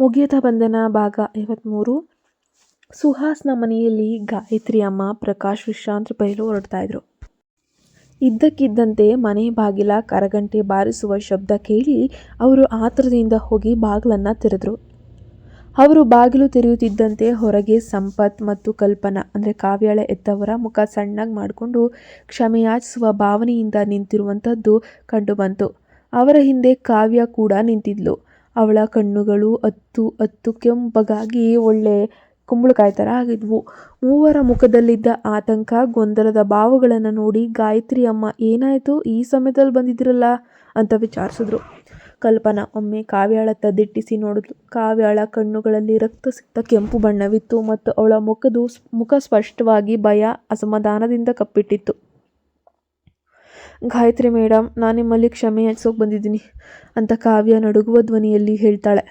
ಮುಗಿಯತಾ ಬಂಧನ ಭಾಗ 53. ಸುಹಾಸ್ನ ಮನೆಯಲ್ಲಿ ಗಾಯತ್ರಿ ಅಮ್ಮ ಪ್ರಕಾಶ್ ವಿಶ್ರಾಂತಿ ಪಡೆಯಲು ಹೊರಡ್ತಾ ಇದ್ರು. ಇದ್ದಕ್ಕಿದ್ದಂತೆ ಮನೆ ಬಾಗಿಲ ಕರಗಂಟೆ ಬಾರಿಸುವ ಶಬ್ದ ಕೇಳಿ ಅವರು ಆತುರದಿಂದ ಹೋಗಿ ಬಾಗಿಲನ್ನು ತೆರೆದ್ರು. ಅವರು ಬಾಗಿಲು ತೆರೆಯುತ್ತಿದ್ದಂತೆ ಹೊರಗೆ ಸಂಪತ್ ಮತ್ತು ಕಲ್ಪನಾ ಅಂದರೆ ಕಾವ್ಯಾಳ ಎತ್ತವರ ಮುಖ ಸಣ್ಣಗೆ ಮಾಡಿಕೊಂಡು ಕ್ಷಮೆಯಾಚಿಸುವ ಭಾವನೆಯಿಂದ ನಿಂತಿರುವಂಥದ್ದು ಕಂಡುಬಂತು. ಅವರ ಹಿಂದೆ ಕಾವ್ಯ ಕೂಡ ನಿಂತಿದ್ಲು. ಅವಳ ಕಣ್ಣುಗಳು ಅತ್ತು ಕೆಂಪಗಾಗಿ ಒಳ್ಳೆ ಕುಂಬಳಕಾಯಿ ಥರ ಆಗಿದ್ವು. ಮೂವರ ಮುಖದಲ್ಲಿದ್ದ ಆತಂಕ, ಗೊಂದಲದ ಭಾವಗಳನ್ನು ನೋಡಿ ಗಾಯತ್ರಿ ಅಮ್ಮ ಏನಾಯಿತು, ಈ ಸಮಯದಲ್ಲಿ ಬಂದಿದ್ರಲ್ಲ ಅಂತ ವಿಚಾರಿಸಿದ್ರು. ಕಲ್ಪನಾ ಒಮ್ಮೆ ಕಾವ್ಯಾಳತ್ತ ದಿಟ್ಟಿಸಿ ನೋಡಿದ್ಲು. ಕಾವ್ಯಾಳ ಕಣ್ಣುಗಳಲ್ಲಿ ರಕ್ತಸಿಕ್ತ ಕೆಂಪು ಬಣ್ಣವಿತ್ತು ಮತ್ತು ಅವಳ ಮುಖ ಸ್ಪಷ್ಟವಾಗಿ ಭಯ, ಅಸಮಾಧಾನದಿಂದ ಕಪ್ಪಿಟ್ಟಿತ್ತು. ಗಾಯತ್ರಿ ಮೇಡಮ್, ನಾನು ನಿಮ್ಮಲ್ಲಿ ಕ್ಷಮೆ ಯಾಚಿಸೋಕೆ ಬಂದಿದ್ದೀನಿ ಅಂತ ಕಾವ್ಯ ನಡುಗುವ ಧ್ವನಿಯಲ್ಲಿ ಹೇಳ್ತಾಳೆ.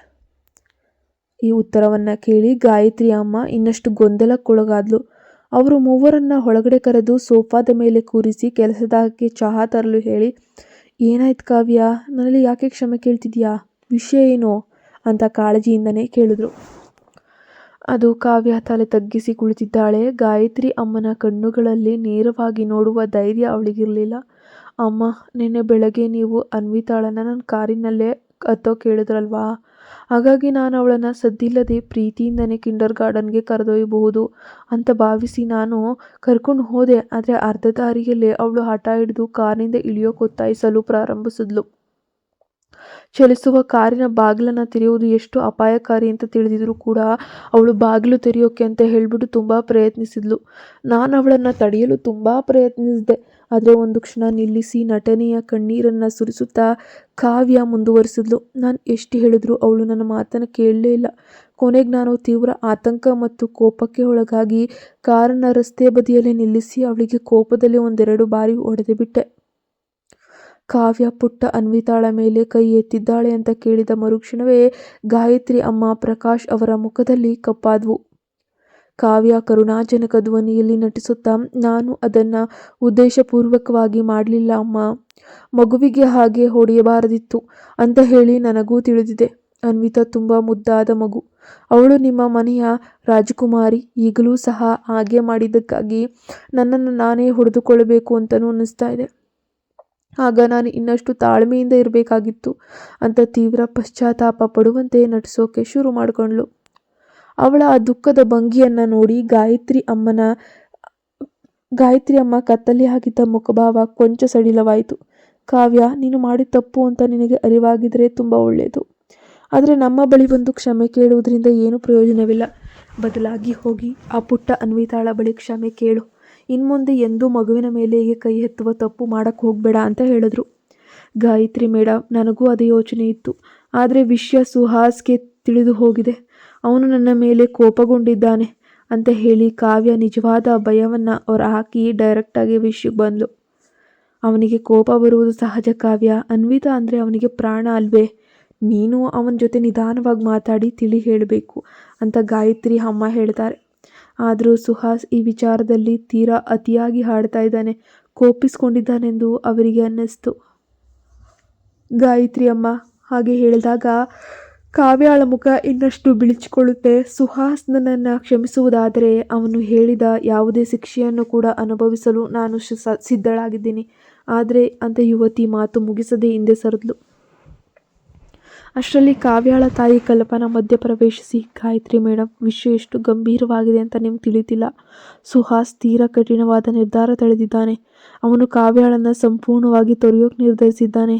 ಈ ಉತ್ತರವನ್ನು ಕೇಳಿ ಗಾಯತ್ರಿ ಅಮ್ಮ ಇನ್ನಷ್ಟು ಗೊಂದಲಕ್ಕೊಳಗಾದ್ಲು. ಅವರು ಮೂವರನ್ನ ಒಳಗಡೆ ಕರೆದು ಸೋಫಾದ ಮೇಲೆ ಕೂರಿಸಿ ಕೆಲಸದಾಕೆ ಚಹಾ ತರಲು ಹೇಳಿ, ಏನಾಯ್ತು ಕಾವ್ಯ, ನನ್ನಲ್ಲಿ ಯಾಕೆ ಕ್ಷಮೆ ಕೇಳ್ತಿದ್ಯಾ, ವಿಷಯ ಏನು ಅಂತ ಕಾಳಜಿಯಿಂದನೇ ಕೇಳಿದ್ರು. ಅದು ಕಾವ್ಯ ತಲೆ ತಗ್ಗಿಸಿ ಕುಳಿತಿದ್ದಾಳೆ. ಗಾಯತ್ರಿ ಅಮ್ಮನ ಕಣ್ಣುಗಳಲ್ಲಿ ನೇರವಾಗಿ ನೋಡುವ ಧೈರ್ಯ ಅವಳಿಗಿರಲಿಲ್ಲ. ಅಮ್ಮ, ನಿನ್ನೆ ಬೆಳಗ್ಗೆ ನೀವು ಅನ್ವಿತಾಳನ್ನ ನನ್ನ ಕಾರಿನಲ್ಲೇ ಹತ್ತೋಕೆ ಹೇಳಿದ್ರಲ್ವಾ, ಹಾಗಾಗಿ ನಾನು ಅವಳನ್ನು ಸದ್ದಿಲ್ಲದೆ ಪ್ರೀತಿಯಿಂದನೇ ಕಿಂಡರ್ ಗಾರ್ಡನ್ಗೆ ಕರೆದೊಯ್ಯಬಹುದು ಅಂತ ಭಾವಿಸಿ ನಾನು ಕರ್ಕೊಂಡು ಹೋದೆ. ಆದರೆ ಅರ್ಧ ದಾರಿಯಲ್ಲೇ ಅವಳು ಹಠ ಹಿಡಿದು ಕಾರಿನಿಂದ ಇಳಿಯೋಕೆ ಒತ್ತಾಯಿಸಲು ಪ್ರಾರಂಭಿಸಿದ್ಲು. ಚಲಿಸುವ ಕಾರಿನ ಬಾಗಿಲನ್ನು ತೆರೆಯುವುದು ಎಷ್ಟು ಅಪಾಯಕಾರಿ ಅಂತ ತಿಳಿದಿದ್ರು ಕೂಡ ಅವಳು ಬಾಗಿಲು ತೆರೆಯೋಕೆ ಅಂತ ಹೇಳಿಬಿಟ್ಟು ತುಂಬ ಪ್ರಯತ್ನಿಸಿದ್ಲು. ನಾನು ಅವಳನ್ನು ತಡೆಯಲು ತುಂಬ ಪ್ರಯತ್ನಿಸಿದೆ. ಆದರೆ ಒಂದು ಕ್ಷಣ ನಿಲ್ಲಿಸಿ ನಟನೆಯ ಕಣ್ಣೀರನ್ನು ಸುರಿಸುತ್ತಾ ಕಾವ್ಯ ಮುಂದುವರಿಸಿದ್ಲು. ನಾನು ಎಷ್ಟು ಹೇಳಿದ್ರು ಅವಳು ನನ್ನ ಮಾತನ್ನು ಕೇಳಲೇ ಇಲ್ಲ. ಕೊನೆಗೆ ನಾನು ತೀವ್ರ ಆತಂಕ ಮತ್ತು ಕೋಪಕ್ಕೆ ಒಳಗಾಗಿ ಕಾರನ್ನು ರಸ್ತೆ ಬದಿಯಲ್ಲೇ ನಿಲ್ಲಿಸಿ ಅವಳಿಗೆ ಕೋಪದಲ್ಲಿ 1-2 ಬಾರಿ ಹೊಡೆದು ಬಿಟ್ಟೆ. ಕಾವ್ಯ ಪುಟ್ಟ ಅನ್ವಿತಾಳ ಮೇಲೆ ಕೈ ಎತ್ತಿದ್ದಾಳೆ ಅಂತ ಕೇಳಿದ ಮರುಕ್ಷಣವೇ ಗಾಯತ್ರಿ ಅಮ್ಮ ಪ್ರಕಾಶ್ ಅವರ ಮುಖದಲ್ಲಿ ಕಪ್ಪಾದ್ವು. ಕಾವ್ಯ ಕರುಣಾಜನಕ ಧ್ವನಿಯಲ್ಲಿ ನಟಿಸುತ್ತಾ, ನಾನು ಅದನ್ನು ಉದ್ದೇಶಪೂರ್ವಕವಾಗಿ ಮಾಡಲಿಲ್ಲ ಅಮ್ಮ, ಮಗುವಿಗೆ ಹಾಗೆ ಹೊಡೆಯಬಾರದಿತ್ತು ಅಂತ ಹೇಳಿ ನನಗೂ ತಿಳಿದಿದೆ. ಅನ್ವಿತಾ ತುಂಬ ಮುದ್ದಾದ ಮಗು, ಅವಳು ನಿಮ್ಮ ಮನೆಯ ರಾಜಕುಮಾರಿ. ಈಗಲೂ ಸಹ ಹಾಗೆ ಮಾಡಿದ್ದಕ್ಕಾಗಿ ನನ್ನನ್ನು ನಾನೇ ಹೊಡೆದುಕೊಳ್ಳಬೇಕು ಅಂತಲೂ ಅನ್ನಿಸ್ತಾ ಇದೆ. ಆಗ ನಾನು ಇನ್ನಷ್ಟು ತಾಳ್ಮೆಯಿಂದ ಇರಬೇಕಾಗಿತ್ತು ಅಂತ ತೀವ್ರ ಪಶ್ಚಾತ್ತಾಪ ಪಡುವಂತೆ ನಟಿಸೋಕೆ ಶುರು ಮಾಡಿಕೊಂಡ್ಳು. ಅವಳ ಆ ದುಃಖದ ಭಂಗಿಯನ್ನು ನೋಡಿ ಗಾಯತ್ರಿ ಅಮ್ಮ ಕತ್ತಲೆ ಆಗಿದ್ದ ಮುಖಭಾವ ಕೊಂಚ ಸಡಿಲವಾಯಿತು. ಕಾವ್ಯ, ನೀನು ಮಾಡಿದ ತಪ್ಪು ಅಂತ ನಿನಗೆ ಅರಿವಾಗಿದ್ರೆ ತುಂಬ ಒಳ್ಳೆಯದು. ಆದರೆ ನಮ್ಮ ಬಳಿ ಬಂದು ಕ್ಷಮೆ ಕೇಳುವುದರಿಂದ ಏನೂ ಪ್ರಯೋಜನವಿಲ್ಲ. ಬದಲಾಗಿ ಹೋಗಿ ಆ ಪುಟ್ಟ ಅನ್ವಿತಾಳ ಬಳಿ ಕ್ಷಮೆ ಕೇಳು. ಇನ್ಮುಂದೆ ಎಂದೂ ಮಗುವಿನ ಮೇಲೆ ಕೈ ಎತ್ತುವ ತಪ್ಪು ಮಾಡೋಕ್ಕೆ ಹೋಗಬೇಡ ಅಂತ ಹೇಳಿದ್ರು. ಗಾಯತ್ರಿ ಮೇಡಮ್, ನನಗೂ ಅದೇ ಯೋಚನೆ ಇತ್ತು. ಆದರೆ ವಿಷಯ ಸುಹಾಸ್ಗೆ ತಿಳಿದು ಹೋಗಿದೆ. ಅವನು ನನ್ನ ಮೇಲೆ ಕೋಪಗೊಂಡಿದ್ದಾನೆ ಅಂತ ಹೇಳಿ ಕಾವ್ಯ ನಿಜವಾದ ಭಯವನ್ನು ಹೊರಹಾಕಿ ಡೈರೆಕ್ಟಾಗಿ ವಿಷಯಕ್ಕೆ ಬಂದ್ಲು. ಅವನಿಗೆ ಕೋಪ ಬರುವುದು ಸಹಜ ಕಾವ್ಯ. ಅನ್ವಿತಾ ಅಂದರೆ ಅವನಿಗೆ ಪ್ರಾಣ ಅಲ್ವೇ. ನೀನು ಅವನ ಜೊತೆ ನಿಧಾನವಾಗಿ ಮಾತಾಡಿ ತಿಳಿ ಹೇಳಬೇಕು ಅಂತ ಗಾಯತ್ರಿ ಅಮ್ಮ ಹೇಳ್ತಾರೆ. ಆದರೂ ಸುಹಾಸ್ ಈ ವಿಚಾರದಲ್ಲಿ ತೀರಾ ಅತಿಯಾಗಿ ಹಾಡ್ತಾ ಇದ್ದಾನೆ, ಕೋಪಿಸ್ಕೊಂಡಿದ್ದಾನೆಂದು ಅವರಿಗೆ ಅನ್ನಿಸ್ತು. ಗಾಯತ್ರಿ ಅಮ್ಮ ಹಾಗೆ ಹೇಳಿದಾಗ ಕಾವ್ಯಾಳ ಮುಖ ಇನ್ನಷ್ಟು ಬಿಳಿಚಿಕೊಳ್ಳುತ್ತೆ. ಸುಹಾಸ್ ನನ್ನನ್ನು ಕ್ಷಮಿಸುವುದಾದರೆ ಅವನು ಹೇಳಿದ ಯಾವುದೇ ಶಿಕ್ಷೆಯನ್ನು ಕೂಡ ಅನುಭವಿಸಲು ನಾನು ಸಿದ್ಧಳಾಗಿದ್ದೀನಿ. ಆದರೆ ಅಂತ ಯುವತಿ ಮಾತು ಮುಗಿಸದೆ ಹಿಂದೆ ಸರಿದ್ಲು. ಅಷ್ಟರಲ್ಲಿ ಕಾವ್ಯಾಳ ತಾಯಿ ಕಲ್ಪನಾ ಮಧ್ಯ ಪ್ರವೇಶಿಸಿ, ಗಾಯತ್ರಿ ಮೇಡಮ್, ವಿಷಯ ಎಷ್ಟು ಗಂಭೀರವಾಗಿದೆ ಅಂತ ನಿಮ್ಗೆ ತಿಳಿತಿಲ್ಲ. ಸುಹಾಸ್ ತೀರಾ ಕಠಿಣವಾದ ನಿರ್ಧಾರ ತಳೆದಿದ್ದಾನೆ. ಅವನು ಕಾವ್ಯಾಳನ್ನು ಸಂಪೂರ್ಣವಾಗಿ ತೊರೆಯೋಕೆ ನಿರ್ಧರಿಸಿದ್ದಾನೆ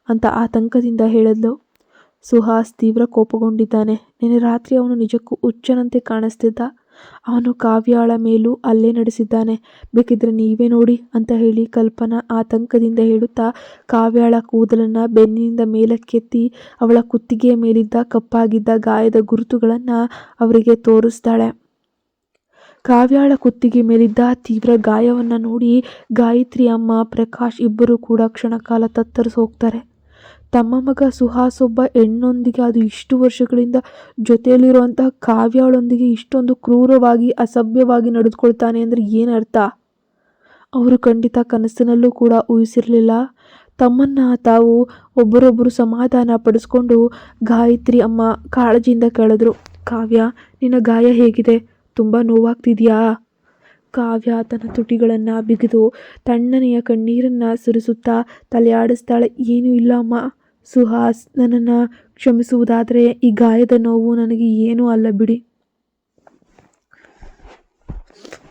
ಅಂತ ಆತಂಕದಿಂದ ಹೇಳಿದ್ಲು. ಸುಹಾಸ್ ತೀವ್ರ ಕೋಪಗೊಂಡಿದ್ದಾನೆ. ನಿನ್ನೆ ರಾತ್ರಿ ಅವನು ನಿಜಕ್ಕೂ ಹುಚ್ಚನಂತೆ ಕಾಣಿಸ್ತಿದ್ದ. ಅವನು ಕಾವ್ಯಾಳ ಮೇಲೂ ಹಲ್ಲೆ ನಡೆಸಿದ್ದಾನೆ. ಬೇಕಿದ್ರೆ ನೀವೇ ನೋಡಿ ಅಂತ ಹೇಳಿ ಕಲ್ಪನಾ ಆತಂಕದಿಂದ ಹೇಳುತ್ತಾ ಕಾವ್ಯಾಳ ಕೂದಲನ್ನು ಬೆನ್ನಿನಿಂದ ಮೇಲಕ್ಕೆತ್ತಿ ಅವಳ ಕುತ್ತಿಗೆಯ ಮೇಲಿದ್ದ ಕಪ್ಪಾಗಿದ್ದ ಗಾಯದ ಗುರುತುಗಳನ್ನು ಅವರಿಗೆ ತೋರಿಸ್ತಾಳೆ. ಕಾವ್ಯಾಳ ಕುತ್ತಿಗೆ ಮೇಲಿದ್ದ ತೀವ್ರ ಗಾಯವನ್ನು ನೋಡಿ ಗಾಯತ್ರಿ ಅಮ್ಮ ಪ್ರಕಾಶ್ ಇಬ್ಬರು ಕೂಡ ಕ್ಷಣಕಾಲ ತತ್ತರಿಸಿ ಹೋಗ್ತಾರೆ. ತಮ್ಮ ಮಗ ಸುಹಾಸ್ ಒಬ್ಬ ಹೆಣ್ಣೊಂದಿಗೆ, ಅದು ಇಷ್ಟು ವರ್ಷಗಳಿಂದ ಜೊತೆಯಲ್ಲಿರುವಂತಹ ಕಾವ್ಯಾಳೊಂದಿಗೆ ಇಷ್ಟೊಂದು ಕ್ರೂರವಾಗಿ ಅಸಭ್ಯವಾಗಿ ನಡೆದುಕೊಳ್ತಾನೆ ಅಂದರೆ ಏನರ್ಥ? ಅವರು ಖಂಡಿತ ಕನಸಿನಲ್ಲೂ ಕೂಡ ಊಹಿಸಿರಲಿಲ್ಲ ತಮ್ಮನ್ನ ತಾವು ಒಬ್ಬರೊಬ್ಬರು ಸಮಾಧಾನ ಪಡಿಸ್ಕೊಂಡು ಗಾಯತ್ರಿ ಅಮ್ಮ ಕಾಳಜಿಯಿಂದ ಕೇಳಿದ್ರು, ಕಾವ್ಯ, ನಿನ್ನ ಗಾಯ ಹೇಗಿದೆ? ತುಂಬ ನೋವಾಗ್ತಿದೆಯಾ? ಕಾವ್ಯ ತನ್ನ ತುಟಿಗಳನ್ನು ಬಿಗಿದು ತಣ್ಣನೆಯ ಕಣ್ಣೀರನ್ನು ಸುರಿಸುತ್ತಾ ತಲೆ ಆಡಿಸ್ತಾಳೆ. ಏನೂ ಇಲ್ಲ ಅಮ್ಮ. ಸುಹಾಸ್, ನನ್ನನ್ನು ಕ್ಷಮಿಸುವುದಾದರೆ ಈ ಗಾಯದ ನೋವು ನನಗೆ ಏನೂ ಅಲ್ಲ ಬಿಡಿ.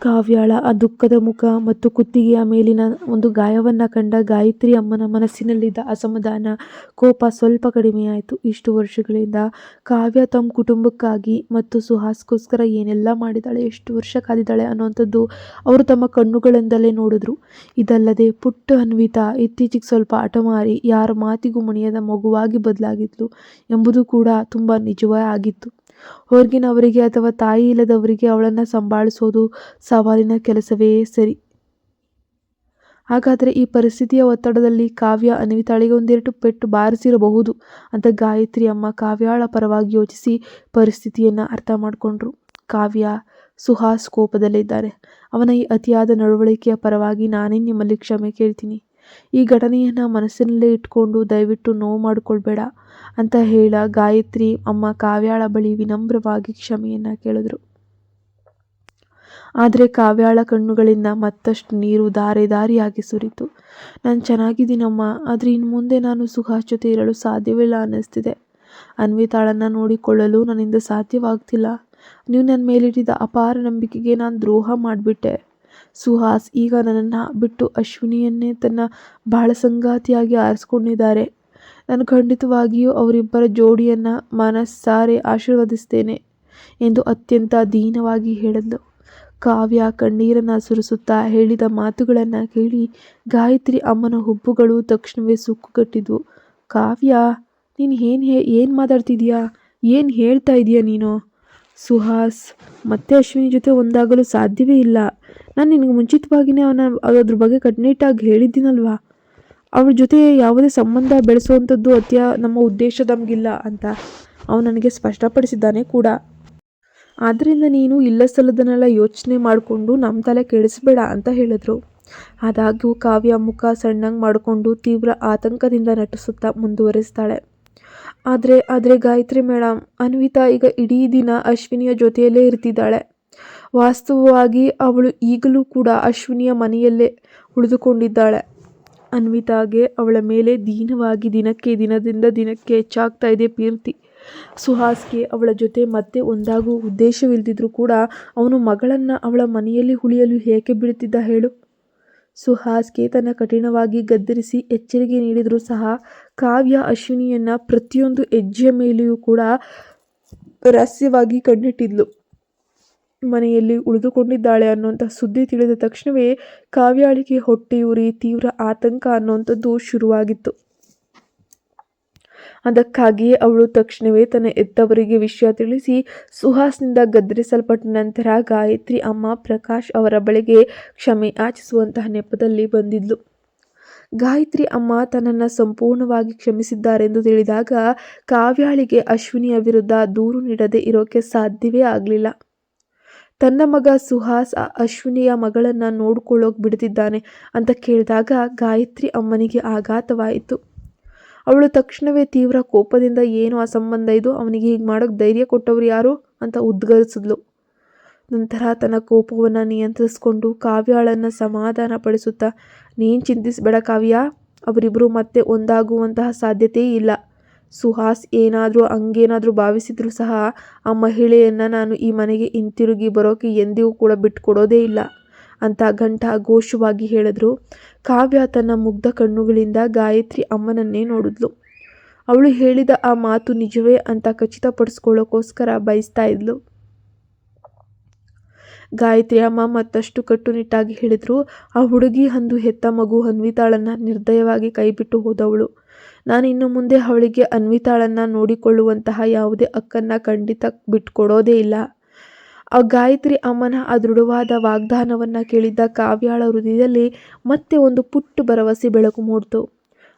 ಕಾವ್ಯಾಳ ಆ ದುಃಖದ ಮುಖ ಮತ್ತು ಕುತ್ತಿಗೆಯ ಮೇಲಿನ ಒಂದು ಗಾಯವನ್ನು ಕಂಡ ಗಾಯತ್ರಿ ಅಮ್ಮನ ಮನಸ್ಸಿನಲ್ಲಿದ್ದ ಅಸಮಾಧಾನ, ಕೋಪ ಸ್ವಲ್ಪ ಕಡಿಮೆಯಾಯಿತು. ಇಷ್ಟು ವರ್ಷಗಳಿಂದ ಕಾವ್ಯ ತಮ್ಮ ಕುಟುಂಬಕ್ಕಾಗಿ ಮತ್ತು ಸುಹಾಸ್ಗೋಸ್ಕರ ಏನೆಲ್ಲ ಮಾಡಿದ್ದಾಳೆ, ಎಷ್ಟು ವರ್ಷ ಕಾದಿದ್ದಾಳೆ ಅನ್ನೋವಂಥದ್ದು ಅವರು ತಮ್ಮ ಕಣ್ಣುಗಳಿಂದಲೇ ನೋಡಿದ್ರು. ಇದಲ್ಲದೆ ಪುಟ್ಟ ಅನ್ವಿತಾ ಇತ್ತೀಚೆಗೆ ಸ್ವಲ್ಪ ಹಠಮಾರಿ, ಯಾರ ಮಾತಿಗೂ ಮಣಿಯದ ಮಗುವಾಗಿ ಬದಲಾಗಿದ್ಲು ಎಂಬುದು ಕೂಡ ತುಂಬ ನಿಜವೇ ಆಗಿತ್ತು. ಹೊರಗಿನವರಿಗೆ ಅಥವಾ ತಾಯಿ ಇಲ್ಲದವರಿಗೆ ಅವಳನ್ನು ಸಂಭಾಳಿಸೋದು ಸವಾಲಿನ ಕೆಲಸವೇ ಸರಿ. ಹಾಗಾದರೆ ಈ ಪರಿಸ್ಥಿತಿಯ ಒತ್ತಡದಲ್ಲಿ ಕಾವ್ಯ ಅನ್ವಿತಾಳಿಗೆ ಒಂದೆರಡು ಪೆಟ್ಟು ಬಾರಿಸಿರಬಹುದು ಅಂತ ಗಾಯತ್ರಿ ಅಮ್ಮ ಕಾವ್ಯಾಳ ಪರವಾಗಿ ಯೋಚಿಸಿ ಪರಿಸ್ಥಿತಿಯನ್ನು ಅರ್ಥ ಮಾಡಿಕೊಂಡ್ರು. ಕಾವ್ಯ, ಸುಹಾಸ್ ಕೋಪದಲ್ಲಿದ್ದಾರೆ. ಅವನ ಈ ಅತಿಯಾದ ನಡವಳಿಕೆಯ ಪರವಾಗಿ ನಾನೇ ನಿಮ್ಮಲ್ಲಿ ಕ್ಷಮೆ ಕೇಳ್ತೀನಿ. ಈ ಘಟನೆಯನ್ನು ಮನಸ್ಸಿನಲ್ಲೇ ಇಟ್ಕೊಂಡು ದಯವಿಟ್ಟು ನೋವು ಮಾಡಿಕೊಳ್ಬೇಡ ಅಂತ ಹೇಳ ಗಾಯತ್ರಿ ಅಮ್ಮ ಕಾವ್ಯಾಳ ಬಳಿ ವಿನಮ್ರವಾಗಿ ಕ್ಷಮೆಯನ್ನು ಕೇಳಿದ್ರು. ಆದರೆ ಕಾವ್ಯಾಳ ಕಣ್ಣುಗಳಿಂದ ಮತ್ತಷ್ಟು ನೀರು ಧಾರೆ ಧಾರಿಯಾಗಿ ಸುರಿತು. ನಾನು ಚೆನ್ನಾಗಿದ್ದೀನಮ್ಮ, ಆದರೆ ಇನ್ನು ಮುಂದೆ ನಾನು ಸುಹಾಸ್ ಜೊತೆ ಇರಲು ಸಾಧ್ಯವಿಲ್ಲ ಅನ್ನಿಸ್ತಿದೆ. ಅನ್ವಿತಾಳನ್ನು ನೋಡಿಕೊಳ್ಳಲು ನನ್ನಿಂದ ಸಾಧ್ಯವಾಗ್ತಿಲ್ಲ. ನೀವು ನನ್ನ ಮೇಲಿಟ್ಟಿದ್ದ ಅಪಾರ ನಂಬಿಕೆಗೆ ನಾನು ದ್ರೋಹ ಮಾಡಿಬಿಟ್ಟೆ. ಸುಹಾಸ್ ಈಗ ನನ್ನನ್ನು ಬಿಟ್ಟು ಅಶ್ವಿನಿಯನ್ನೇ ತನ್ನ ಬಾಳ ಸಂಗಾತಿಯಾಗಿ ಆರಿಸ್ಕೊಂಡಿದ್ದಾರೆ. ನಾನು ಖಂಡಿತವಾಗಿಯೂ ಅವರಿಬ್ಬರ ಜೋಡಿಯನ್ನು ಮನಸ್ಸಾರೆ ಆಶೀರ್ವದಿಸ್ತೇನೆ ಎಂದು ಅತ್ಯಂತ ದೀನವಾಗಿ ಹೇಳಿದ್ಲು. ಕಾವ್ಯ ಕಣ್ಣೀರನ್ನು ಸುರಿಸುತ್ತಾ ಹೇಳಿದ ಮಾತುಗಳನ್ನು ಕೇಳಿ ಗಾಯತ್ರಿ ಅಮ್ಮನ ಹುಬ್ಬುಗಳು ತಕ್ಷಣವೇ ಸುಕ್ಕುಗಟ್ಟಿದ್ವು. ಕಾವ್ಯ, ನೀನು ಏನು ಮಾತಾಡ್ತಿದೀಯಾ? ಏನು ಹೇಳ್ತಾ ಇದೀಯ ನೀನು? ಸುಹಾಸ್ ಮತ್ತೆ ಅಶ್ವಿನಿ ಜೊತೆ ಒಂದಾಗಲು ಸಾಧ್ಯವೇ ಇಲ್ಲ. ನಾನು ನಿನಗೆ ಮುಂಚಿತವಾಗಿಯೇ ಅದ್ರ ಬಗ್ಗೆ ಕಟ್ಟುನಿಟ್ಟಾಗಿ ಹೇಳಿದ್ದೀನಲ್ವಾ? ಅವಳ ಜೊತೆ ಯಾವುದೇ ಸಂಬಂಧ ಬೆಳೆಸುವಂಥದ್ದು ನಮ್ಮ ಉದ್ದೇಶ ನಮಗಿಲ್ಲ ಅಂತ ಅವನು ನನಗೆ ಸ್ಪಷ್ಟಪಡಿಸಿದ್ದಾನೆ ಕೂಡ. ಆದ್ದರಿಂದ ನೀನು ಇಲ್ಲ ಸಲ್ಲದನ್ನೆಲ್ಲ ಯೋಚನೆ ಮಾಡಿಕೊಂಡು ನಮ್ಮ ತಲೆ ಕೆಡಿಸ್ಬೇಡ ಅಂತ ಹೇಳಿದ್ರು. ಆದಾಗ್ಯೂ ಕಾವ್ಯ ಮುಖ ಸಣ್ಣಂಗೆ ಮಾಡಿಕೊಂಡು ತೀವ್ರ ಆತಂಕದಿಂದ ನಟಿಸುತ್ತಾ ಮುಂದುವರಿಸ್ತಾಳೆ. ಆದರೆ ಗಾಯತ್ರಿ ಮೇಡಮ್, ಅನ್ವಿತಾ ಈಗ ಇಡೀ ದಿನ ಅಶ್ವಿನಿಯ ಜೊತೆಯಲ್ಲೇ ಇರ್ತಿದ್ದಾಳೆ. ವಾಸ್ತವವಾಗಿ ಅವಳು ಈಗಲೂ ಕೂಡ ಅಶ್ವಿನಿಯ ಮನೆಯಲ್ಲೇ ಉಳಿದುಕೊಂಡಿದ್ದಾಳೆ. ಅನ್ವಿತಾಗೆ ಅವಳ ಮೇಲೆ ದಿನದಿಂದ ದಿನಕ್ಕೆ ಹೆಚ್ಚಾಗ್ತಾ ಇದೆ ಪ್ರೀತಿ. ಸುಹಾಸ್ಗೆ ಅವಳ ಜೊತೆ ಮತ್ತೆ ಒಂದಾಗುವ ಉದ್ದೇಶವಿಲ್ಲದಿದ್ರೂ ಕೂಡ ಅವನು ಮಗಳನ್ನು ಅವಳ ಮನೆಯಲ್ಲಿ ಉಳಿಯಲು ಏಕೆ ಬಿಡುತ್ತಿದ್ದ ಹೇಳು? ಸುಹಾಸ್ಗೆ ತನ್ನ ಕಠಿಣವಾಗಿ ಗದರಿಸಿ ಎಚ್ಚರಿಕೆ ನೀಡಿದರೂ ಸಹ ಕಾವ್ಯ ಅಶ್ವಿನಿಯನ್ನ ಪ್ರತಿಯೊಂದು ಹೆಜ್ಜೆಯ ಮೇಲೆಯೂ ಕೂಡ ರಹಸ್ಯವಾಗಿ ಕಣ್ಣಿಟ್ಟಿದ್ಲು. ಮನೆಯಲ್ಲಿ ಉಳಿದುಕೊಂಡಿದ್ದಾಳೆ ಅನ್ನುವಂಥ ಸುದ್ದಿ ತಿಳಿದ ತಕ್ಷಣವೇ ಕಾವ್ಯಾಳಿಗೆ ಹೊಟ್ಟೆಯುರಿ, ತೀವ್ರ ಆತಂಕ ಅನ್ನುವಂಥದ್ದು ಶುರುವಾಗಿತ್ತು. ಅದಕ್ಕಾಗಿಯೇ ಅವಳು ತಕ್ಷಣವೇ ತನ್ನ ಹೆತ್ತವರಿಗೆ ವಿಷಯ ತಿಳಿಸಿ ಸುಹಾಸ್ನಿಂದ ಗದರಿಸಲ್ಪಟ್ಟ ನಂತರ ಗಾಯತ್ರಿ ಅಮ್ಮ ಪ್ರಕಾಶ್ ಅವರ ಬಳಿಗೆ ಕ್ಷಮೆ ಯಾಚಿಸುವಂತಹ ನೆಪದಲ್ಲಿ ಬಂದಿದ್ಲು. ಗಾಯತ್ರಿ ಅಮ್ಮ ತನ್ನನ್ನು ಸಂಪೂರ್ಣವಾಗಿ ಕ್ಷಮಿಸಿದ್ದಾರೆಂದು ತಿಳಿದಾಗ ಕಾವ್ಯಾಳಿಗೆ ಅಶ್ವಿನಿಯ ವಿರುದ್ಧ ದೂರು ನೀಡದೆ ಇರೋಕೆ ಸಾಧ್ಯವೇ ಆಗಲಿಲ್ಲ. ತನ್ನ ಮಗ ಸುಹಾಸ್ ಅಶ್ವಿನಿಯ ಮಗಳನ್ನು ನೋಡ್ಕೊಳ್ಳೋಕೆ ಬಿಡ್ತಿದ್ದಾನೆ ಅಂತ ಕೇಳಿದಾಗ ಗಾಯತ್ರಿ ಅಮ್ಮನಿಗೆ ಆಘಾತವಾಯಿತು. ಅವಳು ತಕ್ಷಣವೇ ತೀವ್ರ ಕೋಪದಿಂದ, ಏನು ಆ ಸಂಬಂಧ ಇದು, ಅವನಿಗೆ ಹೀಗೆ ಮಾಡೋಕ್ಕೆ ಧೈರ್ಯ ಕೊಟ್ಟವರು ಯಾರು ಅಂತ ಉದ್ಗರಿಸಿದ್ಲು. ನಂತರ ತನ್ನ ಕೋಪವನ್ನು ನಿಯಂತ್ರಿಸಿಕೊಂಡು ಕಾವ್ಯಾಳನ್ನು ಸಮಾಧಾನ ಪಡಿಸುತ್ತಾ, ನೀನು ಚಿಂತಿಸಬೇಡ ಕಾವ್ಯ, ಅವರಿಬ್ಬರು ಮತ್ತೆ ಒಂದಾಗುವಂತಹ ಸಾಧ್ಯತೆ ಇಲ್ಲ. ಸುಹಾಸ್ ಹಂಗೇನಾದರೂ ಭಾವಿಸಿದ್ರು ಸಹ ಆ ಮಹಿಳೆಯನ್ನು ನಾನು ಈ ಮನೆಗೆ ಹಿಂತಿರುಗಿ ಬರೋಕೆ ಎಂದಿಗೂ ಕೂಡ ಬಿಟ್ಕೊಡೋದೇ ಇಲ್ಲ ಅಂತ ಘಂಟಾಘೋಷವಾಗಿ ಹೇಳಿದ್ರು. ಕಾವ್ಯ ತನ್ನ ಮುಗ್ಧ ಕಣ್ಣುಗಳಿಂದ ಗಾಯತ್ರಿ ಅಮ್ಮನನ್ನೇ ನೋಡಿದ್ಲು. ಅವಳು ಹೇಳಿದ ಆ ಮಾತು ನಿಜವೇ ಅಂತ ಖಚಿತಪಡಿಸ್ಕೊಳ್ಳೋಕ್ಕೋಸ್ಕರ ಬಯಸ್ತಾ ಇದ್ಲು. ಗಾಯತ್ರಿ ಅಮ್ಮ ಮತ್ತಷ್ಟು ಕಟ್ಟುನಿಟ್ಟಾಗಿ ಹೇಳಿದ್ರು, ಆ ಹುಡುಗಿ ಅಂದು ಹೆತ್ತ ಮಗು ಅನ್ವಿತಾಳನ್ನು ನಿರ್ದಯವಾಗಿ ಕೈಬಿಟ್ಟು ಹೋದವಳು. ನಾನು ಇನ್ನು ಮುಂದೆ ಅವಳಿಗೆ ಅನ್ವಿತಾಳನ್ನು ನೋಡಿಕೊಳ್ಳುವಂತಹ ಯಾವುದೇ ಹಕ್ಕನ್ನು ಖಂಡಿತ ಬಿಟ್ಕೊಡೋದೇ ಇಲ್ಲ. ಆ ಗಾಯತ್ರಿ ಅಮ್ಮನ ಆ ದೃಢವಾದ ವಾಗ್ದಾನವನ್ನು ಕೇಳಿದ್ದ ಕಾವ್ಯಾಳ ಹೃದಯದಲ್ಲಿ ಮತ್ತೆ ಒಂದು ಪುಟ್ಟ ಭರವಸೆ ಬೆಳಕು ಮೂಡಿತು.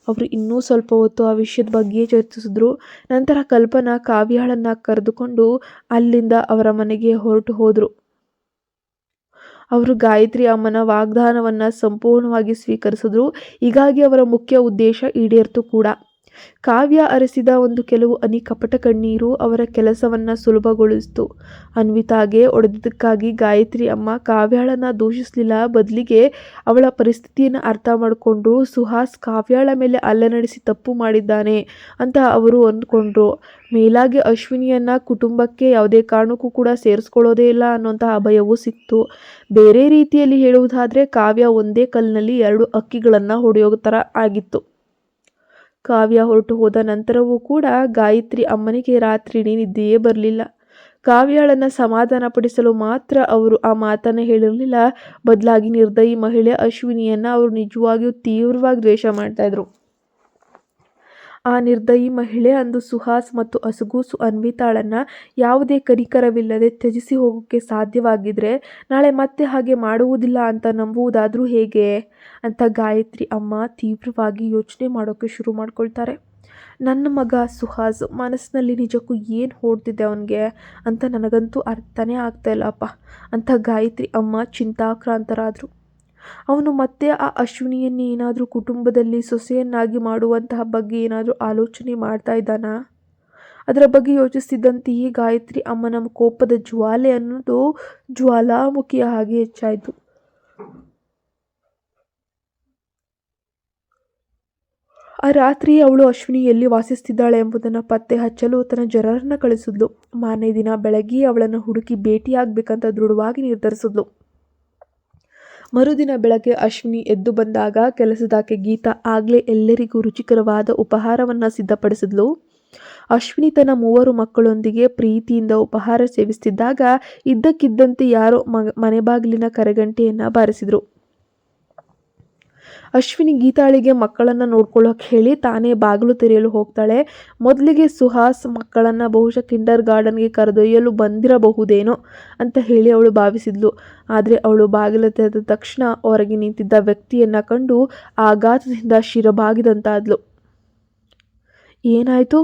ಅವರು ಇನ್ನೂ ಸ್ವಲ್ಪ ಹೊತ್ತು ಆ ವಿಷಯದ ಬಗ್ಗೆ ಚರ್ಚಿಸಿದ್ರು. ನಂತರ ಕಲ್ಪನಾ ಕಾವ್ಯಾಳನ್ನು ಕರೆದುಕೊಂಡು ಅಲ್ಲಿಂದ ಅವರ ಮನೆಗೆ ಹೊರಟು ಹೋದರು. ಅವರು ಗಾಯತ್ರಿ ಅಮ್ಮನ ವಾಗ್ದಾನವನ್ನು ಸಂಪೂರ್ಣವಾಗಿ ಸ್ವೀಕರಿಸಿದ್ರು. ಹೀಗಾಗಿ ಅವರ ಮುಖ್ಯ ಉದ್ದೇಶ ಈಡೇರಿತು ಕೂಡ. ಕಾವ್ಯ ಹರಿಸಿದ ಒಂದು ಕೆಲವು ಹನಿ ಕಪಟ ಕಣ್ಣೀರು ಅವರ ಕೆಲಸವನ್ನು ಸುಲಭಗೊಳಿಸಿತು. ಅನ್ವಿತಾಗೆ ಹೊಡೆದಿದ್ದಕ್ಕಾಗಿ ಗಾಯತ್ರಿ ಅಮ್ಮ ಕಾವ್ಯಾಳನ್ನು ದೂಷಿಸಲಿಲ್ಲ. ಬದಲಿಗೆ ಅವಳ ಪರಿಸ್ಥಿತಿಯನ್ನು ಅರ್ಥ ಮಾಡಿಕೊಂಡ್ರು. ಸುಹಾಸ್ ಕಾವ್ಯಾಳ ಮೇಲೆ ಹಲ್ಲೆ ನಡೆಸಿ ತಪ್ಪು ಮಾಡಿದ್ದಾನೆ ಅಂತ ಅವರು ಅಂದ್ಕೊಂಡ್ರು. ಮೇಲಾಗಿ ಅಶ್ವಿನಿಯನ್ನು ಕುಟುಂಬಕ್ಕೆ ಯಾವುದೇ ಕಾರಣಕ್ಕೂ ಕೂಡ ಸೇರಿಸ್ಕೊಳ್ಳೋದೇ ಇಲ್ಲ ಅನ್ನೋಂತಹ ಭಯವೂ ಸಿಕ್ತು. ಬೇರೆ ರೀತಿಯಲ್ಲಿ ಹೇಳುವುದಾದರೆ ಕಾವ್ಯ ಒಂದೇ ಕಲ್ಲಿನಲ್ಲಿ ಎರಡು ಹಕ್ಕಿಗಳನ್ನು ಹೊಡೆಯೋ ಥರ ಆಗಿತ್ತು. ಕಾವ್ಯ ಹೊರಟು ಹೋದ ನಂತರವೂ ಕೂಡ ಗಾಯತ್ರಿ ಅಮ್ಮನಿಗೆ ರಾತ್ರಿಯಿಡೀ ನಿದ್ದೆಯೇ ಬರಲಿಲ್ಲ. ಕಾವ್ಯಾಳನ್ನು ಸಮಾಧಾನಪಡಿಸಲು ಮಾತ್ರ ಅವರು ಆ ಮಾತನ್ನು ಹೇಳಿರಲಿಲ್ಲ. ಬದಲಾಗಿ ನಿರ್ದಯಿ ಮಹಿಳೆ ಅಶ್ವಿನಿಯನ್ನು ಅವರು ನಿಜವಾಗಿಯೂ ತೀವ್ರವಾಗಿ ದ್ವೇಷ ಮಾಡ್ತಾಯಿದ್ರು. ಆ ನಿರ್ದಯಿ ಮಹಿಳೆ ಅಂದು ಸುಹಾಸ್ ಮತ್ತು ಅಸಗೂಸು ಅನ್ವಿತಾಳನ್ನು ಯಾವುದೇ ಕನಿಕರವಿಲ್ಲದೆ ತ್ಯಜಿಸಿ ಹೋಗೋಕ್ಕೆ ಸಾಧ್ಯವಾಗಿದ್ದರೆ ನಾಳೆ ಮತ್ತೆ ಹಾಗೆ ಮಾಡುವುದಿಲ್ಲ ಅಂತ ನಂಬುವುದಾದರೂ ಹೇಗೆ ಅಂತ ಗಾಯತ್ರಿ ಅಮ್ಮ ತೀವ್ರವಾಗಿ ಯೋಚನೆ ಮಾಡೋಕ್ಕೆ ಶುರು ಮಾಡ್ಕೊಳ್ತಾರೆ. ನನ್ನ ಮಗ ಸುಹಾಸ್ ಮನಸ್ಸಿನಲ್ಲಿ ನಿಜಕ್ಕೂ ಏನು ಹೊಡ್ತಿದೆ ಅವನಿಗೆ ಅಂತ ನನಗಂತೂ ಅರ್ಥನೇ ಆಗ್ತಾಯಿಲ್ಲಪ್ಪ ಅಂತ ಗಾಯತ್ರಿ ಅಮ್ಮ ಚಿಂತಾಕ್ರಾಂತರಾದರು. ಅವನು ಮತ್ತೆ ಆ ಅಶ್ವಿನಿಯನ್ನೇ ಏನಾದರೂ ಕುಟುಂಬದಲ್ಲಿ ಸೊಸೆಯನ್ನಾಗಿ ಮಾಡುವಂತಹ ಬಗ್ಗೆ ಏನಾದರೂ ಆಲೋಚನೆ ಮಾಡ್ತಾ ಇದ್ದಾನಾ? ಅದರ ಬಗ್ಗೆ ಯೋಚಿಸ್ತಿದ್ದಂತೆಯೇ ಗಾಯತ್ರಿ ಅಮ್ಮನ ಕೋಪದ ಜ್ವಾಲೆ ಅನ್ನೋದು ಜ್ವಾಲಾಮುಖಿಯ ಹಾಗೆ ಹೆಚ್ಚಾಯಿತು. ಆ ರಾತ್ರಿ ಅವಳು ಅಶ್ವಿನಿ ಎಲ್ಲಿ ವಾಸಿಸ್ತಿದ್ದಾಳೆ ಎಂಬುದನ್ನು ಪತ್ತೆ ಹಚ್ಚಲು ತನ್ನ ಜನರನ್ನು ಕಳಿಸಿದ್ಲು. ಮಾರನೇ ದಿನ ಬೆಳಗ್ಗೆ ಅವಳನ್ನು ಹುಡುಕಿ ಭೇಟಿಯಾಗಬೇಕಂತ ದೃಢವಾಗಿ ನಿರ್ಧರಿಸಿದ್ಲು. ಮರುದಿನ ಬೆಳಗ್ಗೆ ಅಶ್ವಿನಿ ಎದ್ದು ಬಂದಾಗ ಕೆಲಸದಾಕೆ ಗೀತಾ ಆಗಲೇ ಎಲ್ಲರಿಗೂ ರುಚಿಕರವಾದ ಉಪಹಾರವನ್ನು ಸಿದ್ಧಪಡಿಸಿದ್ಲು. ಅಶ್ವಿನಿ ತನ್ನ 3 ಮಕ್ಕಳೊಂದಿಗೆ ಪ್ರೀತಿಯಿಂದ ಉಪಹಾರ ಸೇವಿಸ್ತಿದ್ದಾಗ ಇದ್ದಕ್ಕಿದ್ದಂತೆ ಯಾರೋ ಮನೆ ಬಾಗಿಲಿನ ಕರೆಗಂಟೆಯನ್ನು ಬಾರಿಸಿದ್ರು. ಅಶ್ವಿನಿ ಗೀತಾಳಿಗೆ ಮಕ್ಕಳನ್ನು ನೋಡ್ಕೊಳ್ಳೋಕೆ ಹೇಳಿ ತಾನೇ ಬಾಗಿಲು ತೆರೆಯಲು ಹೋಗ್ತಾಳೆ. ಮೊದಲಿಗೆ ಸುಹಾಸ್ ಮಕ್ಕಳನ್ನು ಬಹುಶಃ ಕಿಂಡರ್ ಗಾರ್ಡನ್ಗೆ ಕರೆದೊಯ್ಯಲು ಬಂದಿರಬಹುದೇನೋ ಅಂತ ಹೇಳಿ ಅವಳು ಭಾವಿಸಿದ್ಲು. ಆದರೆ ಅವಳು ಬಾಗಿಲು ತೆರೆದ ತಕ್ಷಣ ಹೊರಗೆ ನಿಂತಿದ್ದ ವ್ಯಕ್ತಿಯನ್ನು ಕಂಡು ಆಘಾತದಿಂದ ಶಿರಬಾಗಿದಂತಾದ್ಲು. ಏನಾಯಿತು?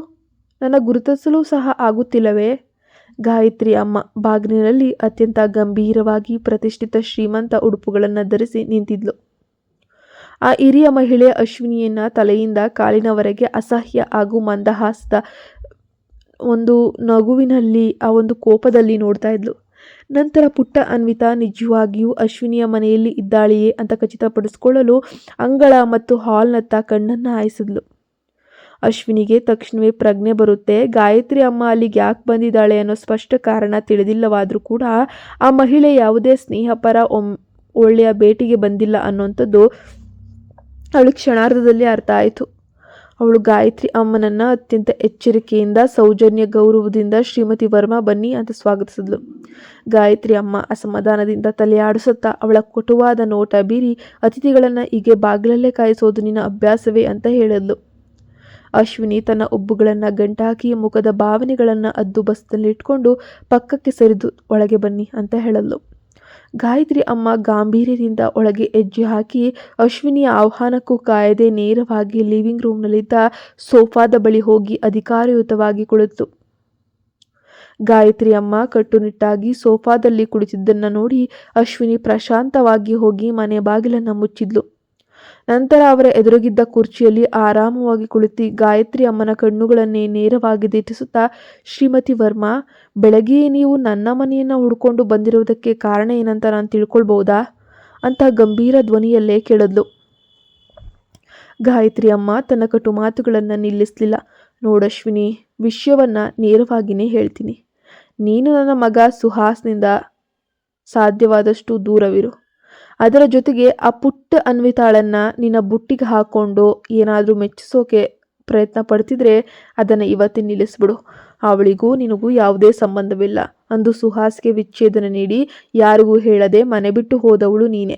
ನನ್ನ ಗುರುತಿಸಲು ಸಹ ಆಗುತ್ತಿಲ್ಲವೇ? ಗಾಯತ್ರಿ ಅಮ್ಮ ಬಾಗಿಲಿನಲ್ಲಿ ಅತ್ಯಂತ ಗಂಭೀರವಾಗಿ ಪ್ರತಿಷ್ಠಿತ ಶ್ರೀಮಂತ ಉಡುಪುಗಳನ್ನು ಧರಿಸಿ ನಿಂತಿದ್ಲು. ಆ ಹಿರಿಯ ಮಹಿಳೆ ಅಶ್ವಿನಿಯನ್ನ ತಲೆಯಿಂದ ಕಾಲಿನವರೆಗೆ ಅಸಹ್ಯ ಹಾಗೂ ಮಂದಹಾಸದ ಒಂದು ನಗುವಿನಲ್ಲಿ ಆ ಒಂದು ಕೋಪದಲ್ಲಿ ನೋಡ್ತಾ ಇದ್ಲು. ನಂತರ ಪುಟ್ಟ ಅನ್ವಿತಾ ನಿಜವಾಗಿಯೂ ಅಶ್ವಿನಿಯ ಮನೆಯಲ್ಲಿ ಇದ್ದಾಳೆಯೇ ಅಂತ ಖಚಿತಪಡಿಸಿಕೊಳ್ಳಲು ಅಂಗಳ ಮತ್ತು ಹಾಲ್ನತ್ತ ಕಣ್ಣನ್ನು ಹಾಯಿಸಿದ್ಲು. ಅಶ್ವಿನಿಗೆ ತಕ್ಷಣವೇ ಪ್ರಜ್ಞೆ ಬರುತ್ತೆ. ಗಾಯತ್ರಿ ಅಮ್ಮ ಅಲ್ಲಿಗೆ ಯಾಕೆ ಬಂದಿದ್ದಾಳೆ ಅನ್ನೋ ಸ್ಪಷ್ಟ ಕಾರಣ ತಿಳಿದಿಲ್ಲವಾದರೂ ಕೂಡ ಆ ಮಹಿಳೆ ಯಾವುದೇ ಸ್ನೇಹಪರ ಒಳ್ಳೆಯ ಭೇಟಿಗೆ ಬಂದಿಲ್ಲ ಅನ್ನೋಂಥದ್ದು ಅವಳು ಕ್ಷಣಾರ್ಧದಲ್ಲಿ ಅರ್ಥ ಆಯಿತು. ಅವಳು ಗಾಯತ್ರಿ ಅಮ್ಮನನ್ನು ಅತ್ಯಂತ ಎಚ್ಚರಿಕೆಯಿಂದ ಸೌಜನ್ಯ ಗೌರವದಿಂದ ಶ್ರೀಮತಿ ವರ್ಮಾ ಬನ್ನಿ ಅಂತ ಸ್ವಾಗತಿಸಿದ್ಲು. ಗಾಯತ್ರಿ ಅಮ್ಮ ಅಸಮಾಧಾನದಿಂದ ತಲೆಯಾಡಿಸುತ್ತಾ ಅವಳ ಕಟುವಾದ ನೋಟ ಬೀರಿ ಅತಿಥಿಗಳನ್ನು ಹೀಗೆ ಬಾಗಿಲಲ್ಲೇ ಕಾಯಿಸೋದು ನಿನ್ನ ಅಭ್ಯಾಸವೇ ಅಂತ ಹೇಳಿದ್ಲು. ಅಶ್ವಿನಿ ತನ್ನ ಉಬ್ಬುಗಳನ್ನು ಗಂಟಾಕಿ ಮುಖದ ಭಾವನೆಗಳನ್ನು ಹದ್ದುಬಸ್ತಿನಲ್ಲಿಟ್ಕೊಂಡು ಪಕ್ಕಕ್ಕೆ ಸರಿದು ಒಳಗೆ ಬನ್ನಿ ಅಂತ ಹೇಳಲು ಗಾಯತ್ರಿ ಅಮ್ಮ ಗಾಂಭೀರ್ಯದಿಂದ ಒಳಗೆ ಹೆಜ್ಜೆ ಹಾಕಿ ಅಶ್ವಿನಿಯ ಆಹ್ವಾನಕ್ಕೂ ಕಾಯದೆ ನೇರವಾಗಿ ಲಿವಿಂಗ್ ರೂಮ್ನಲ್ಲಿದ್ದ ಸೋಫಾದ ಬಳಿ ಹೋಗಿ ಅಧಿಕಾರಯುತವಾಗಿ ಕುಳಿತು. ಗಾಯತ್ರಿ ಅಮ್ಮ ಕಟ್ಟುನಿಟ್ಟಾಗಿ ಸೋಫಾದಲ್ಲಿ ಕುಳಿತಿದ್ದನ್ನು ನೋಡಿ ಅಶ್ವಿನಿ ಪ್ರಶಾಂತವಾಗಿ ಹೋಗಿ ಮನೆ ಬಾಗಿಲನ್ನು ಮುಚ್ಚಿದ್ಲು. ನಂತರ ಅವರ ಎದುರುಗಿದ್ದ ಕುರ್ಚಿಯಲ್ಲಿ ಆರಾಮವಾಗಿ ಕುಳಿತು ಗಾಯತ್ರಿ ಅಮ್ಮನ ಕಣ್ಣುಗಳನ್ನೇ ನೇರವಾಗಿ ದಿಟ್ಟಿಸುತ್ತಾ, ಶ್ರೀಮತಿ ವರ್ಮಾ, ಬೆಳಗ್ಗೆಯೇ ನೀವು ನನ್ನ ಮನೆಯನ್ನು ಹುಡ್ಕೊಂಡು ಬಂದಿರುವುದಕ್ಕೆ ಕಾರಣ ಏನಂತ ನಾನು ತಿಳ್ಕೊಳ್ಬಹುದಾ ಅಂತ ಗಂಭೀರ ಧ್ವನಿಯಲ್ಲೇ ಕೇಳಿದ್ಲು. ಗಾಯತ್ರಿ ಅಮ್ಮ ತನ್ನ ಕಟು ಮಾತುಗಳನ್ನು ನಿಲ್ಲಿಸಲಿಲ್ಲ. ನೋಡಶ್ವಿನಿ, ವಿಷಯವನ್ನು ನೇರವಾಗಿಯೇ ಹೇಳ್ತೀನಿ. ನೀನು ನನ್ನ ಮಗ ಸುಹಾಸ್ನಿಂದ ಸಾಧ್ಯವಾದಷ್ಟು ದೂರವಿರು. ಅದರ ಜೊತೆಗೆ ಆ ಪುಟ್ಟ ಅನ್ವಿತಾಳನ್ನು ನಿನ್ನ ಬುಟ್ಟಿಗೆ ಹಾಕ್ಕೊಂಡು ಏನಾದರೂ ಮೆಚ್ಚಿಸೋಕೆ ಪ್ರಯತ್ನ ಪಡ್ತಿದ್ರೆ ಅದನ್ನು ಇವತ್ತೇ ನಿಲ್ಲಿಸ್ಬಿಡು. ಅವಳಿಗೂ ನಿನಗೂ ಯಾವುದೇ ಸಂಬಂಧವಿಲ್ಲ. ಅಂದು ಸುಹಾಸ್ಗೆ ವಿಚ್ಛೇದನ ನೀಡಿ ಯಾರಿಗೂ ಹೇಳದೆ ಮನೆ ಬಿಟ್ಟು ಹೋದವಳು ನೀನೆ.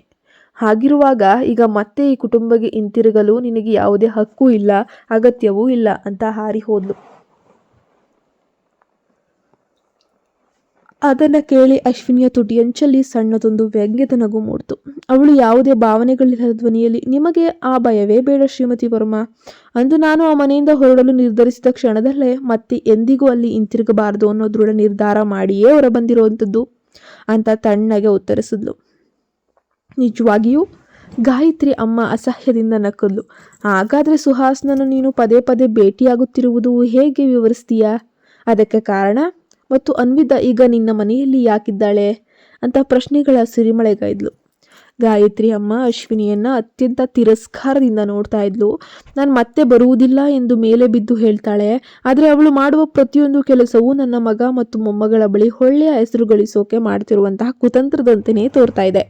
ಹಾಗಿರುವಾಗ ಈಗ ಮತ್ತೆ ಈ ಕುಟುಂಬಕ್ಕೆ ಹಿಂತಿರುಗಲು ನಿನಗೆ ಯಾವುದೇ ಹಕ್ಕೂ ಇಲ್ಲ, ಅಗತ್ಯವೂ ಇಲ್ಲ ಅಂತ ಹಾರಿ ಹೋದ್ಲು. ಅದನ್ನು ಕೇಳಿ ಅಶ್ವಿನಿಯ ತುಟಿಯಂಚಲ್ಲಿ ಸಣ್ಣದೊಂದು ವ್ಯಂಗ್ಯದ ನಗು ಮೂಡ್ತು. ಅವಳು ಯಾವುದೇ ಭಾವನೆಗಳಿಲ್ಲದ ಧ್ವನಿಯಲ್ಲಿ, ನಿಮಗೆ ಆ ಭಯವೇ ಬೇಡ ಶ್ರೀಮತಿ ವರ್ಮಾ. ಅಂದು ನಾನು ಆ ಮನೆಯಿಂದ ಹೊರಡಲು ನಿರ್ಧರಿಸಿದ ಕ್ಷಣದಲ್ಲೇ ಮತ್ತೆ ಎಂದಿಗೂ ಅಲ್ಲಿ ಹಿಂತಿರುಗಬಾರದು ಅನ್ನೋ ದೃಢ ನಿರ್ಧಾರ ಮಾಡಿಯೇ ಹೊರಬಂದಿರುವಂಥದ್ದು ಅಂತ ತಣ್ಣಗೆ ಉತ್ತರಿಸಿದ್ಲು. ನಿಜವಾಗಿಯೂ? ಗಾಯತ್ರಿ ಅಮ್ಮ ಅಸಹ್ಯದಿಂದ ನಕ್ಕದ್ಲು. ಹಾಗಾದರೆ ಸುಹಾಸ್ನನ್ನು ನೀನು ಪದೇ ಪದೇ ಭೇಟಿಯಾಗುತ್ತಿರುವುದು ಹೇಗೆ ವಿವರಿಸ್ತೀಯಾ? ಅದಕ್ಕೆ ಕಾರಣ? ಮತ್ತು ಅನ್ವಿತಾ ಈಗ ನಿನ್ನ ಮನೆಯಲ್ಲಿ ಯಾಕಿದ್ದಾಳೆ ಅಂತ ಪ್ರಶ್ನೆಗಳ ಸಿರಿಮಳೆಗೈದ್ಲು. ಗಾಯತ್ರಿ ಅಮ್ಮ ಅಶ್ವಿನಿಯನ್ನ ಅತ್ಯಂತ ತಿರಸ್ಕಾರದಿಂದ ನೋಡ್ತಾ ಇದ್ಲು. ನಾನು ಮತ್ತೆ ಬರುವುದಿಲ್ಲ ಎಂದು ಮೇಲೆ ಬಿದ್ದು ಹೇಳ್ತಾಳೆ, ಆದರೆ ಅವಳು ಮಾಡುವ ಪ್ರತಿಯೊಂದು ಕೆಲಸವೂ ನನ್ನ ಮಗ ಮತ್ತು ಮೊಮ್ಮಗಳ ಬಳಿ ಒಳ್ಳೆಯ ಹೆಸರು ಗಳಿಸೋಕೆ ಮಾಡ್ತಿರುವಂತಹ ಕುತಂತ್ರದಂತೆಯೇ ತೋರ್ತಾ ಇದೆ.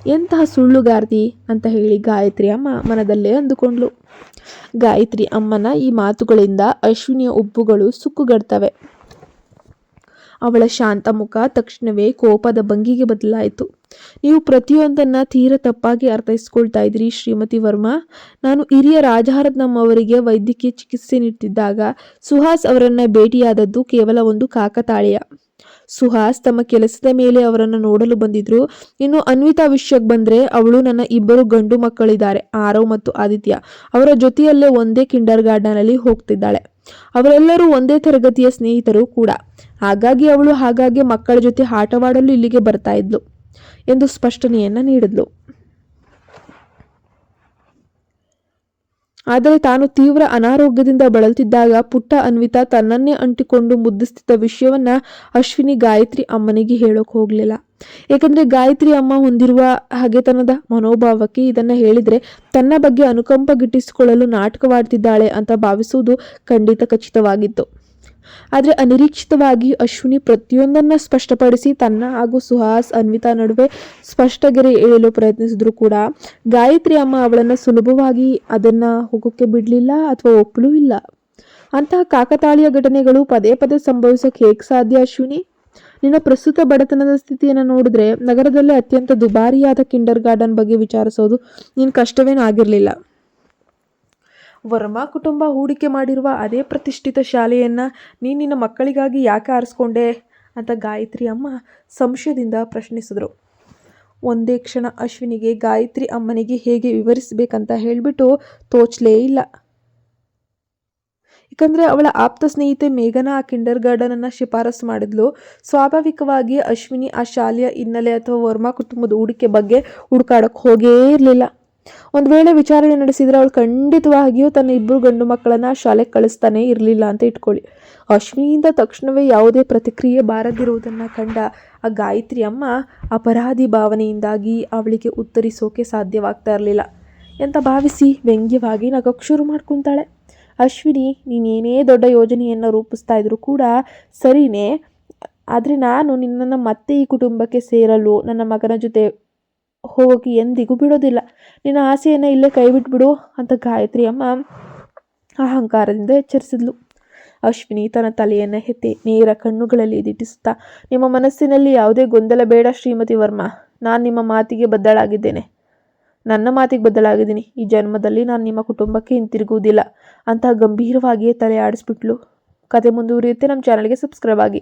ಎಂತಹ ಸುಳ್ಳುಗಾರ್ತಿ ಅಂತ ಹೇಳಿ ಗಾಯತ್ರಿ ಅಮ್ಮ ಮನದಲ್ಲೇ ಅಂದುಕೊಂಡ್ಲು. ಗಾಯತ್ರಿ ಅಮ್ಮನ ಈ ಮಾತುಗಳಿಂದ ಅಶ್ವಿನಿಯ ಉಬ್ಬುಗಳು ಸುಕ್ಕುಗಡ್ತವೆ. ಅವಳ ಶಾಂತ ಮುಖ ತಕ್ಷಣವೇ ಕೋಪದ ಭಂಗಿಗೆ ಬದಲಾಯಿತು. ನೀವು ಪ್ರತಿಯೊಂದನ್ನ ತೀರ ತಪ್ಪಾಗಿ ಅರ್ಥೈಸ್ಕೊಳ್ತಾ ಇದ್ರಿ ಶ್ರೀಮತಿ ವರ್ಮಾ. ನಾನು ಹಿರಿಯ ರಾಜರತ್ನಂ ಅವರಿಗೆ ವೈದ್ಯಕೀಯ ಚಿಕಿತ್ಸೆ ನೀಡ್ತಿದ್ದಾಗ ಸುಹಾಸ್ ಅವರನ್ನ ಭೇಟಿಯಾದದ್ದು ಕೇವಲ ಒಂದು ಕಾಕತಾಳೀಯ. ಸುಹಾಸ್ ತಮ್ಮ ಕೆಲಸದ ಮೇಲೆ ಅವರನ್ನು ನೋಡಲು ಬಂದಿದ್ರು. ಇನ್ನು ಅನ್ವಿತಾ ವಿಷಯಕ್ಕೆ ಬಂದ್ರೆ, ಅವಳು ನನ್ನ ಇಬ್ಬರು ಗಂಡು ಮಕ್ಕಳಿದ್ದಾರೆ, ಆರವ್ ಮತ್ತು ಆದಿತ್ಯ. ಅವರ ಜೊತೆಯಲ್ಲೇ ಒಂದೇ ಕಿಂಡರ್ ಗಾರ್ಡನ್ ಅಲ್ಲಿ ಹೋಗ್ತಿದ್ದಾಳೆ. ಅವರೆಲ್ಲರೂ ಒಂದೇ ತರಗತಿಯ ಸ್ನೇಹಿತರು ಕೂಡ. ಹಾಗಾಗಿ ಅವಳು ಹಾಗಾಗಿ ಮಕ್ಕಳ ಜೊತೆ ಆಟವಾಡಲು ಇಲ್ಲಿಗೆ ಬರ್ತಾ ಇದ್ಲು ಎಂದು ಸ್ಪಷ್ಟನೆಯನ್ನ ನೀಡಿದ್ಲು. ಆದರೆ ತಾನು ತೀವ್ರ ಅನಾರೋಗ್ಯದಿಂದ ಬಳಲ್ತಿದ್ದಾಗ ಪುಟ್ಟ ಅನ್ವಿತಾ ತನ್ನನ್ನೇ ಅಂಟಿಕೊಂಡು ಮುದ್ದಿಸ್ತಿದ್ದ ವಿಷಯವನ್ನ ಅಶ್ವಿನಿ ಗಾಯತ್ರಿ ಅಮ್ಮನಿಗೆ ಹೇಳೋಕೆ ಹೋಗ್ಲಿಲ್ಲ. ಏಕೆಂದ್ರೆ ಗಾಯತ್ರಿ ಅಮ್ಮ ಹೊಂದಿರುವ ಹಗೆತನದ ಮನೋಭಾವಕ್ಕೆ ಇದನ್ನ ಹೇಳಿದ್ರೆ ತನ್ನ ಬಗ್ಗೆ ಅನುಕಂಪ ಗಿಟ್ಟಿಸಿಕೊಳ್ಳಲು ನಾಟಕವಾಡ್ತಿದ್ದಾಳೆ ಅಂತ ಭಾವಿಸುವುದು ಖಂಡಿತ ಖಚಿತವಾಗಿತ್ತು. ಆದರೆ ಅನಿರೀಕ್ಷಿತವಾಗಿ ಅಶ್ವಿನಿ ಪ್ರತಿಯೊಂದನ್ನ ಸ್ಪಷ್ಟಪಡಿಸಿ ತನ್ನ ಹಾಗೂ ಸುಹಾಸ್ ಅನ್ವಿತಾ ನಡುವೆ ಸ್ಪಷ್ಟಗೆರೆ ಎಳೆಯಲು ಪ್ರಯತ್ನಿಸಿದ್ರು ಕೂಡ ಗಾಯತ್ರಿ ಅಮ್ಮ ಅವಳನ್ನ ಸುಲಭವಾಗಿ ಅದನ್ನ ಹೋಗೋಕೆ ಬಿಡ್ಲಿಲ್ಲ ಅಥವಾ ಒಪ್ಪಲೂ ಇಲ್ಲ. ಅಂತಹ ಕಾಕತಾಳೀಯ ಘಟನೆಗಳು ಪದೇ ಪದೇ ಸಂಭವಿಸೋಕೆ ಹೇಗೆ ಸಾಧ್ಯ ಅಶ್ವಿನಿ? ನಿನ್ನ ಪ್ರಸ್ತುತ ಬಡತನದ ಸ್ಥಿತಿಯನ್ನು ನೋಡಿದ್ರೆ ನಗರದಲ್ಲೇ ಅತ್ಯಂತ ದುಬಾರಿಯಾದ ಕಿಂಡರ್ ಗಾರ್ಡನ್ ಬಗ್ಗೆ ವಿಚಾರಿಸೋದು ನಿನ್ ಕಷ್ಟವೇನೂ ಆಗಿರಲಿಲ್ಲ. ವರ್ಮಾ ಕುಟುಂಬ ಹೂಡಿಕೆ ಮಾಡಿರುವ ಅದೇ ಪ್ರತಿಷ್ಠಿತ ಶಾಲೆಯನ್ನ ನಿನ್ನ ಮಕ್ಕಳಿಗಾಗಿ ಯಾಕೆ ಆರಿಸ್ಕೊಂಡೆ ಅಂತ ಗಾಯತ್ರಿ ಅಮ್ಮ ಸಂಶಯದಿಂದ ಪ್ರಶ್ನಿಸಿದ್ರು. ಒಂದೇ ಕ್ಷಣ ಅಶ್ವಿನಿಗೆ ಗಾಯತ್ರಿ ಅಮ್ಮನಿಗೆ ಹೇಗೆ ವಿವರಿಸಬೇಕಂತ ಹೇಳಿಬಿಟ್ಟು ತೋಚಲೇ ಇಲ್ಲ. ಯಾಕಂದ್ರೆ ಅವಳ ಆಪ್ತ ಸ್ನೇಹಿತೆ ಮೇಘನ ಆ ಕಿಂಡರ್ ಗಾರ್ಡನ್ ಅನ್ನ ಶಿಫಾರಸು ಮಾಡಿದ್ಲು. ಸ್ವಾಭಾವಿಕವಾಗಿ ಅಶ್ವಿನಿ ಆ ಶಾಲೆಯ ಹಿನ್ನೆಲೆ ಅಥವಾ ವರ್ಮಾ ಕುಟುಂಬದ ಹೂಡಿಕೆ ಬಗ್ಗೆ ಹುಡುಕಾಡಕ್ಕೆ ಹೋಗೇ ಇರಲಿಲ್ಲ. ಒಂದು ವೇಳೆ ವಿಚಾರಣೆ ನಡೆಸಿದ್ರೆ ಅವಳು ಖಂಡಿತವಾಗಿಯೂ ತನ್ನ ಇಬ್ಬರು ಗಂಡು ಮಕ್ಕಳನ್ನ ಶಾಲೆಗೆ ಕಳಿಸ್ತಾನೆ ಇರಲಿಲ್ಲ ಅಂತ ಇಟ್ಕೊಳ್ಳಿ. ಅಶ್ವಿನಿಯಿಂದ ತಕ್ಷಣವೇ ಯಾವುದೇ ಪ್ರತಿಕ್ರಿಯೆ ಬಾರದಿರುವುದನ್ನು ಕಂಡ ಆ ಗಾಯತ್ರಿ ಅಮ್ಮ ಅಪರಾಧಿ ಭಾವನೆಯಿಂದಾಗಿ ಅವಳಿಗೆ ಉತ್ತರಿಸೋಕೆ ಸಾಧ್ಯವಾಗ್ತಾ ಇರಲಿಲ್ಲ ಅಂತ ಭಾವಿಸಿ ವ್ಯಂಗ್ಯವಾಗಿ ನಗಕ್ಕೆ ಶುರು ಮಾಡ್ಕೊತಾಳೆ. ಅಶ್ವಿನಿ, ನೀನೇನೇ ದೊಡ್ಡ ಯೋಜನೆಯನ್ನು ರೂಪಿಸ್ತಾ ಇದ್ರು ಕೂಡ ಸರಿನೇ, ಆದರೆ ನಾನು ನಿನ್ನನ್ನು ಮತ್ತೆ ಈ ಕುಟುಂಬಕ್ಕೆ ಸೇರಲು ನನ್ನ ಮಗನ ಜೊತೆ ಹೋಗಿ ಎಂದಿಗೂ ಬಿಡೋದಿಲ್ಲ. ನಿನ್ನ ಆಸೆಯನ್ನು ಇಲ್ಲೇ ಕೈ ಬಿಟ್ಬಿಡು ಅಂತ ಗಾಯತ್ರಿ ಅಮ್ಮ ಅಹಂಕಾರದಿಂದ ಎಚ್ಚರಿಸಿದ್ಲು. ಅಶ್ವಿನಿ ತನ್ನ ತಲೆಯನ್ನು ಎತ್ತಿ ನೇರ ಕಣ್ಣುಗಳಲ್ಲಿ ದಿಟ್ಟಿಸುತ್ತಾ, ನಿಮ್ಮ ಮನಸ್ಸಿನಲ್ಲಿ ಯಾವುದೇ ಗೊಂದಲ ಬೇಡ ಶ್ರೀಮತಿ ವರ್ಮಾ. ನಾನು ನಿಮ್ಮ ಮಾತಿಗೆ ಬದ್ಧಳಾಗಿದ್ದೇನೆ. ನನ್ನ ಮಾತಿಗೆ ಬದ್ಧಳಾಗಿದ್ದೀನಿ. ಈ ಜನ್ಮದಲ್ಲಿ ನಾನು ನಿಮ್ಮ ಕುಟುಂಬಕ್ಕೆ ಹಿಂತಿರುಗುವುದಿಲ್ಲ ಅಂತ ಗಂಭೀರವಾಗಿಯೇ ತಲೆ ಆಡಿಸ್ಬಿಟ್ಲು. ಕತೆ ಮುಂದುವರಿಯುತ್ತೆ. ನಮ್ಮ ಚಾನಲ್ಗೆ ಸಬ್ಸ್ಕ್ರೈಬ್ ಆಗಿ.